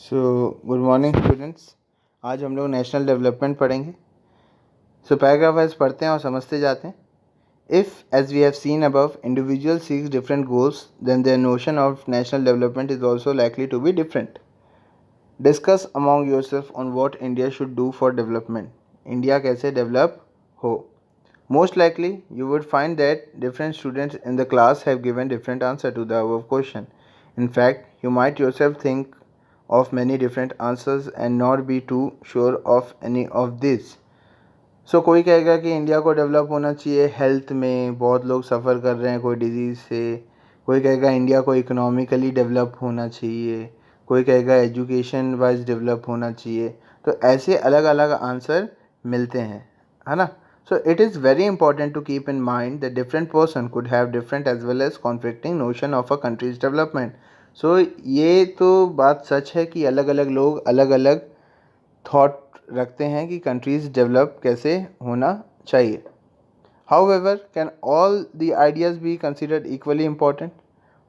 So good morning students. आज हम लोग नेशनल डेवलपमेंट पढ़ेंगे। पैराग्राफ वाइज पढ़ते हैं और समझते जाते हैं। If as we have seen above individual seeks different goals then their notion of national development is also likely to be different. Discuss among yourself on what India should do for development. India कैसे develop हो। Most likely, you would find that different students in the class have given different answer to the above question. In fact, you might yourself think of many different answers and not be too sure of any of these. So कोई कहेगा कि India को develop होना चाहिए health में, बहुत लोग सफ़र कर रहे हैं कोई डिजीज़ से। कोई कहेगा इंडिया को इकोनॉमिकली डेवलप होना चाहिए। कोई कहेगा एजुकेशन वाइज डेवलप होना चाहिए। तो ऐसे अलग अलग आंसर मिलते हैं, है ना। So it is very important to keep in mind that different person could have different as well as conflicting notion of a country's development. So ये तो बात सच है कि अलग अलग लोग अलग अलग थॉट रखते हैं कि कंट्रीज़ डेवलप कैसे होना चाहिए. However, can all the ideas be considered equally important?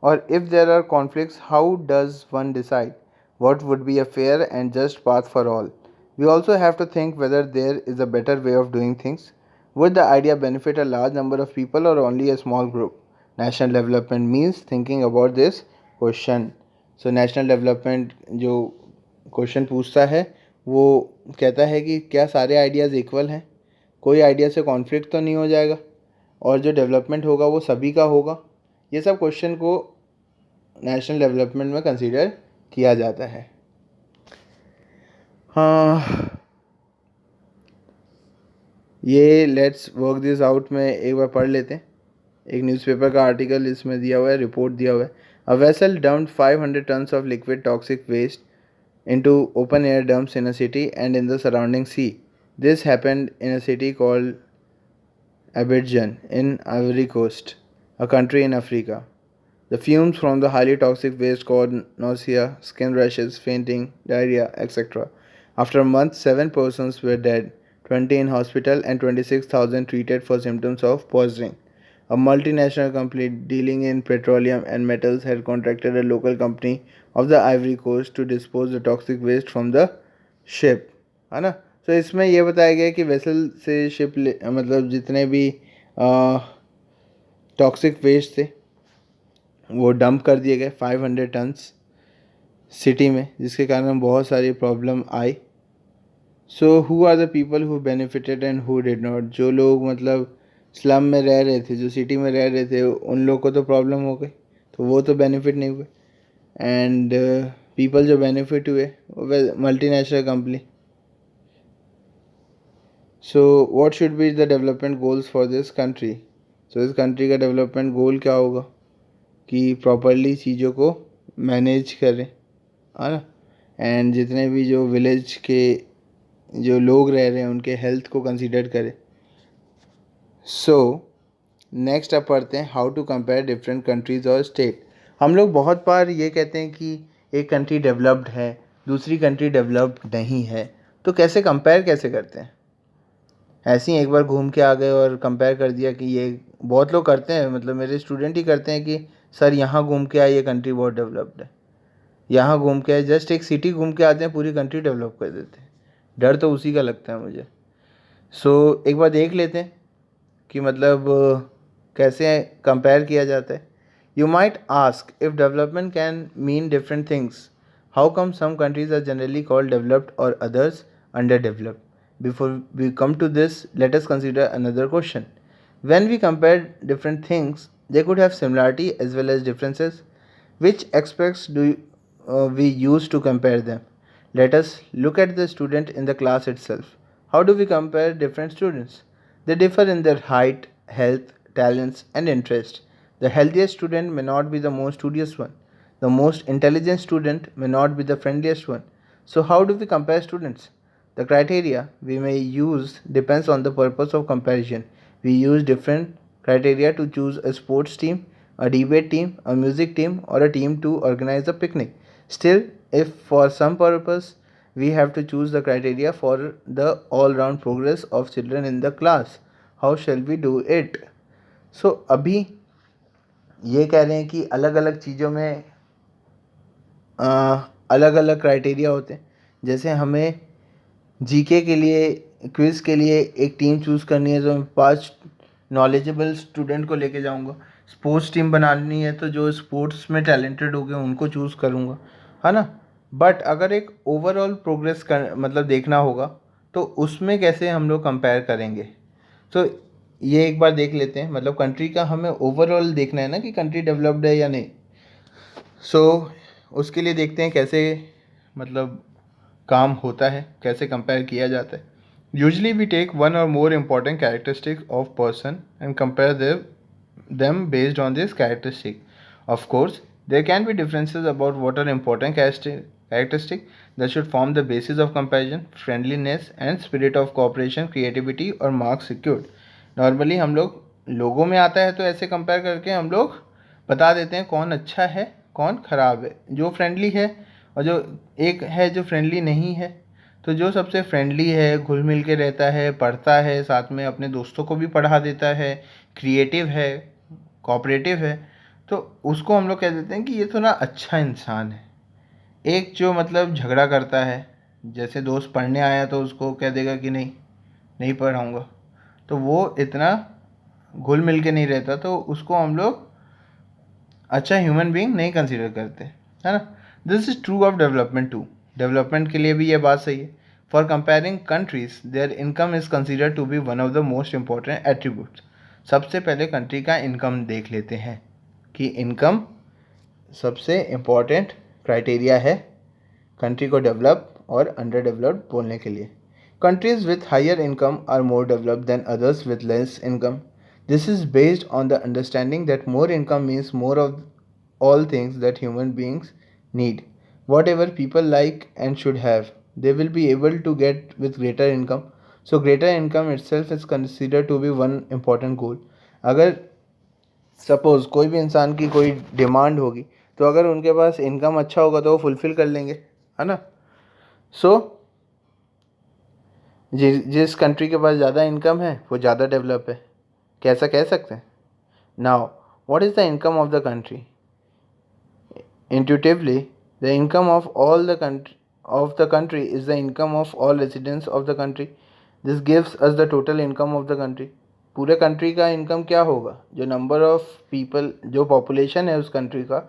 Or if there are conflicts, how does one decide what would be a fair and just path for all? We also have to think whether there is a better way of doing things. Would the idea benefit a large number of people or only a small group? National development means thinking about this question. So national development जो question पूछता है वो कहता है कि क्या सारे ideas equal हैं, कोई आइडिया से कॉन्फ्लिक्ट तो नहीं हो जाएगा, और जो डेवलपमेंट होगा वो सभी का होगा. ये सब क्वेश्चन को नेशनल डेवलपमेंट में कंसीडर किया जाता है. हाँ, ये लेट्स वर्क दिस आउट में एक बार पढ़ लेते हैं. एक न्यूज़पेपर का आर्टिकल इसमें दिया हुआ है, रिपोर्ट दिया हुआ है. A vessel dumped 500 tons of liquid toxic waste into open air dumps in a city and in the surrounding sea. This happened in a city called Abidjan in Ivory Coast, a country in Africa. The fumes from the highly toxic waste caused nausea, skin rashes, fainting, diarrhea, etc. After a month, 7 persons were dead, 20 in hospital, and 26,000 treated for symptoms of poisoning. A multinational company dealing in petroleum and metals had contracted a local company of the Ivory Coast to dispose the toxic waste from the ship, है ना. तो इसमें यह बताया गया कि vessel से ship मतलब जितने भी टॉक्सिक वेस्ट थे वो डंप कर दिए गए 500 टन्स सिटी में, जिसके कारण बहुत सारी प्रॉब्लम आई. So who are the people who benefited and who did not. जो लोग मतलब स्लम में रह रहे थे, जो सिटी में रह रहे थे, उन लोग को तो प्रॉब्लम हो गई, तो वो तो बेनिफिट नहीं हुए. एंड पीपल जो बेनिफिट हुए वो multinational company. So what should be the development goals for this country. So इस कंट्री का डेवलपमेंट गोल क्या होगा कि प्रॉपरली चीज़ों को मैनेज करें, है ना. एंड जितने भी जो विलेज के जो लोग रह रहे हैं उनके हेल्थ को कंसीडर करें. सो नेक्स्ट अब पढ़ते हैं how to compare different countries और स्टेट. हम लोग बहुत बार ये कहते हैं कि एक कंट्री डेवलप्ड है, दूसरी कंट्री डेवलप्ड नहीं है, तो कैसे कंपेयर कैसे करते हैं. ऐसे ही एक बार घूम के आ गए और कंपेयर कर दिया कि ये बहुत लोग करते हैं, मतलब मेरे स्टूडेंट ही करते हैं कि सर यहाँ घूम के आए, ये कंट्री बहुत डेवलप्ड है. यहाँ घूम के आए, जस्ट एक सिटी घूम के आते हैं, पूरी कंट्री डेवलप कर देते हैं. डर तो उसी का लगता है मुझे. सो एक बार देख लेते हैं कि मतलब कैसे कंपेयर किया जाता है. You might ask if development can mean different things. How come some countries are generally called developed और others under developed. Before we come to this, let us consider another question. When we compare different things, they could have similarity as well as differences. Which aspects do we use to compare them? Let us look at the student in the class itself. How do we compare different students? They differ in their height, health, talents, and interest. The healthiest student may not be the most studious one. The most intelligent student may not be the friendliest one. So, how do we compare students? The criteria we may use depends on the purpose of comparison. We use different criteria to choose a sports team, a debate team, a music team, or a team to organize a picnic. Still, if for some purpose we have to choose the criteria for the all-round progress of children in the class, how shall we do it? So, अभी ये कह रहे हैं कि अलग अलग चीज़ों में अलग अलग क्राइटेरिया होते हैं। जैसे हमें जीके के लिए, क्विज़ के लिए एक टीम चूज़ करनी है तो मैं 5 नॉलेजेबल स्टूडेंट को लेके जाऊंगा। स्पोर्ट्स टीम बनानी है तो जो स्पोर्ट्स में टैलेंटेड हो गए उनको चूज़ करूंगा, है ना। बट अगर एक ओवरऑल प्रोग्रेस कर मतलब देखना होगा तो उसमें कैसे हम लोग कंपेयर करेंगे। तो ये एक बार देख लेते हैं, मतलब कंट्री का हमें ओवरऑल देखना है ना कि कंट्री डेवलप्ड है या नहीं। उसके लिए देखते हैं कैसे मतलब काम होता है, कैसे कंपेयर किया जाता है। यूजली वी टेक वन और more important characteristic of person and compare them based on this characteristic. Of course, there can be differences about what are important characteristic that should form the basis of comparison, friendliness and spirit of cooperation, creativity और marks secured. Normally हम लोग लोगों में आता है तो ऐसे compare करके हम लोग बता देते हैं कौन अच्छा है कौन ख़राब है, जो फ्रेंडली है और जो एक है जो फ्रेंडली नहीं है। तो जो सबसे फ्रेंडली है, घुल मिल के रहता है, पढ़ता है, साथ में अपने दोस्तों को भी पढ़ा देता है, क्रिएटिव है, कोऑपरेटिव है, तो उसको हम लोग कह देते हैं कि ये थोड़ा अच्छा इंसान है। एक जो मतलब झगड़ा करता है, जैसे दोस्त पढ़ने आया तो उसको कह देगा कि नहीं नहीं पढ़ाऊँगा, तो वो इतना घुल मिल के नहीं रहता, तो उसको हम लोग अच्छा ह्यूमन बीइंग नहीं कंसीडर करते, है ना। This is true of development too. Development के लिए भी ये बात सही है। For comparing countries their income is considered to be one of the most important attributes. सबसे पहले कंट्री का इनकम देख लेते हैं कि इनकम सबसे इम्पॉर्टेंट क्राइटेरिया है कंट्री को डेवलप और अंडर डेवलप्ड बोलने के लिए। Countries with higher income are more developed than others with less income. This is based on the understanding that more income means more of all things that human beings need. Whatever people like and should have, they will be able to get with greater income. So greater income itself is considered to be one important goal. अगर suppose कोई भी इंसान की कोई demand होगी तो अगर उनके पास इनकम अच्छा होगा तो वो फुलफ़िल कर लेंगे, है ना। सो जिस कंट्री के पास ज़्यादा इनकम है वो ज़्यादा डेवलप है, कैसा कह सकते हैं। Now what is the income of the country. Intuitively, the income of the country is the income of all residents of the country. This gives us the total income of the country. पूरे country का income क्या होगा, जो number of people, जो population है उस country का,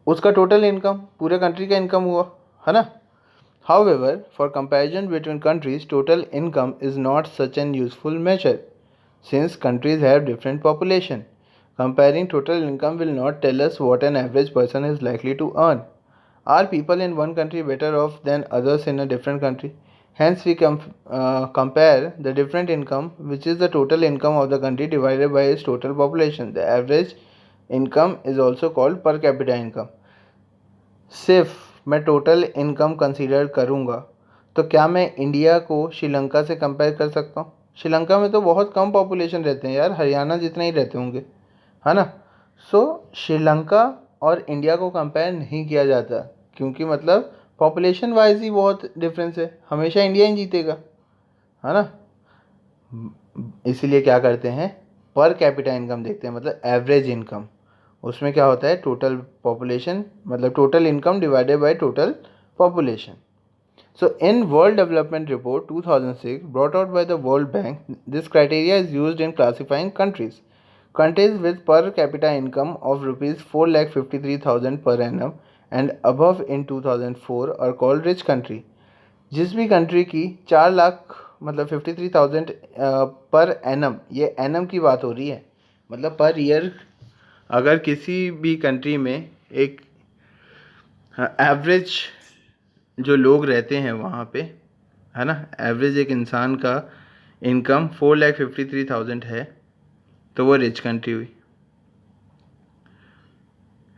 उसका टोटल इनकम पूरे कंट्री का इनकम हुआ, है ना। However, for comparison between countries, total income is not such an useful measure since countries have different population. Comparing total income will not tell us what an average person is likely to earn. Are people in one country better off than others in a different country? Hence, we compare the different income, which is the total income of the country divided by its total population. The average income is also called per capita income. सिर्फ मैं total income consider करूँगा तो क्या मैं India को श्रीलंका से compare कर सकता हूँ। श्रीलंका में तो बहुत कम पॉपुलेशन रहते हैं यार, हरियाणा जितना ही रहते होंगे, है ना। सो श्रीलंका और इंडिया को कंपेयर नहीं किया जाता क्योंकि मतलब पॉपुलेशन वाइज ही बहुत डिफरेंस है, हमेशा इंडिया ही जीतेगा, है ना। इसीलिए क्या करते हैं, पर कैपिटा इनकम देखते हैं, मतलब एवरेज इनकम। उसमें क्या होता है, टोटल पॉपुलेशन मतलब total income divided by total population. So in World Development Report 2006 brought out by the World Bank, this criteria is used in classifying countries. Countries with per capita income of rupees 4,53,000 per annum and above in 2004 are called rich country. जिस भी country की 4 लाख मतलब 53,000 per annum, ये annum की बात हो रही है, मतलब पर ईयर अगर किसी भी कंट्री में एक एवरेज जो लोग रहते हैं वहाँ पे, है ना, एवरेज एक इंसान का इनकम 4,53,000 है तो वो रिच कंट्री हुई।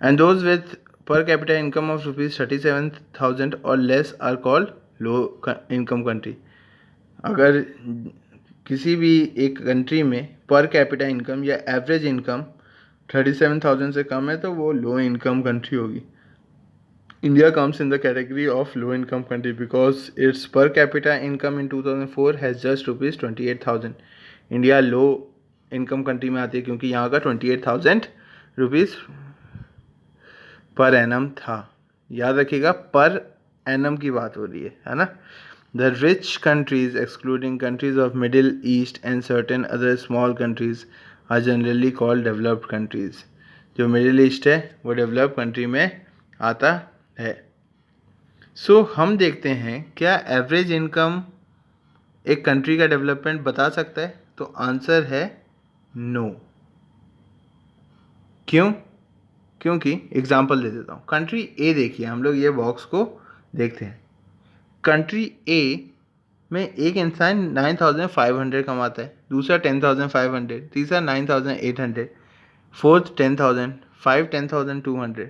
And those with per capita income of ₹37,000 और less are called low income country. अगर किसी भी एक कंट्री में पर कैपिटा इनकम या एवरेज इनकम 37,000 से कम है तो वो लो इनकम कंट्री होगी। India comes in the category of low income country because its per capita income in 2004 has just rupees 28,000. India low income country में आती है क्योंकि यहाँ का 28,000 रुपीज़ पर एनम था। याद रखिएगा, पर एनम की बात हो रही है ना। The rich countries excluding countries of Middle East and certain other small countries are generally called developed countries. जो मिडिल ईस्ट है वो डेवलप कंट्री में आता है। सो हम देखते हैं क्या एवरेज इनकम एक कंट्री का डेवलपमेंट बता सकता है? तो आंसर है नो। क्यों? क्योंकि एग्जांपल दे देता हूँ। कंट्री ए देखिए, हम लोग ये बॉक्स को देखते हैं। कंट्री ए में एक इंसान 9,500 कमाता है, दूसरा 10,500, तीसरा 9,800, फोर्थ 10,000, 10,200।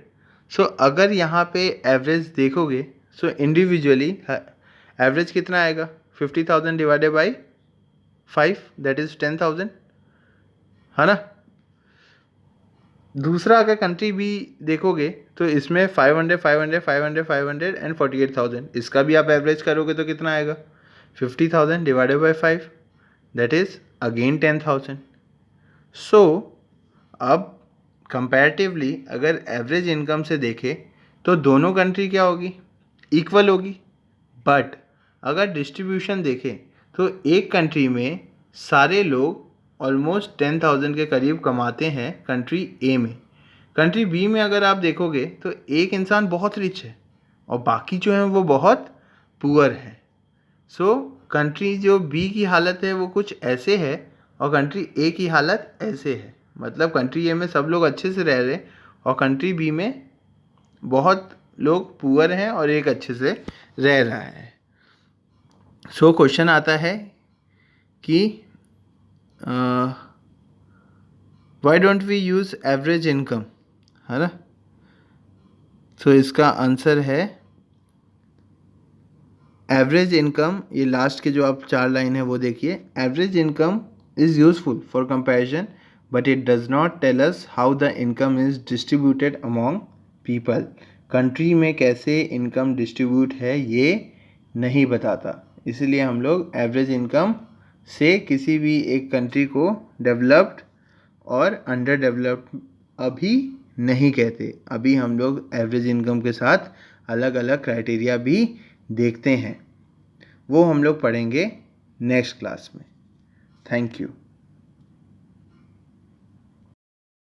सो अगर यहाँ पे एवरेज देखोगे सो इंडिविजुअली एवरेज कितना आएगा? 50,000 डिवाइडेड बाई 5 दैट इज 10,000, है ना। दूसरा अगर कंट्री भी देखोगे तो इसमें 500, 500, 500, 500 एंड 48,000, इसका भी आप एवरेज करोगे तो कितना आएगा? 50,000 divided by 5 that is again 10,000। सो अब कंपैरेटिवली अगर एवरेज इनकम से देखें तो दोनों कंट्री क्या होगी? इक्वल होगी। बट अगर डिस्ट्रीब्यूशन देखें तो एक कंट्री में सारे लोग ऑलमोस्ट 10,000 के करीब कमाते हैं कंट्री ए में। कंट्री बी में अगर आप देखोगे तो एक इंसान बहुत रिच है और बाकी जो हैं वो बहुत पुअर हैं। सो कंट्री जो बी की हालत है वो कुछ ऐसे है और कंट्री ए की हालत ऐसे है। मतलब कंट्री ए में सब लोग अच्छे से रह रहे हैं और कंट्री बी में बहुत लोग पुअर हैं और एक अच्छे से रह रहा है। सो क्वेश्चन आता है कि why don't we use average income, है ना। सो इसका आंसर है एवरेज इनकम। ये लास्ट के जो आप 4 लाइन है वो देखिए। Average income is useful for comparison but it does not tell us how the income is distributed among people. Country में कैसे इनकम डिस्ट्रीब्यूट है ये नहीं बताता, इसलिए हम लोग एवरेज इनकम से किसी भी एक कंट्री को डेवलप्ड और अंडर डेवलप्ड अभी नहीं कहते। अभी हम लोग एवरेज इनकम के साथ अलग अलग क्राइटेरिया भी देखते हैं, वो हम लोग पढ़ेंगे नेक्स्ट क्लास में। Thank you.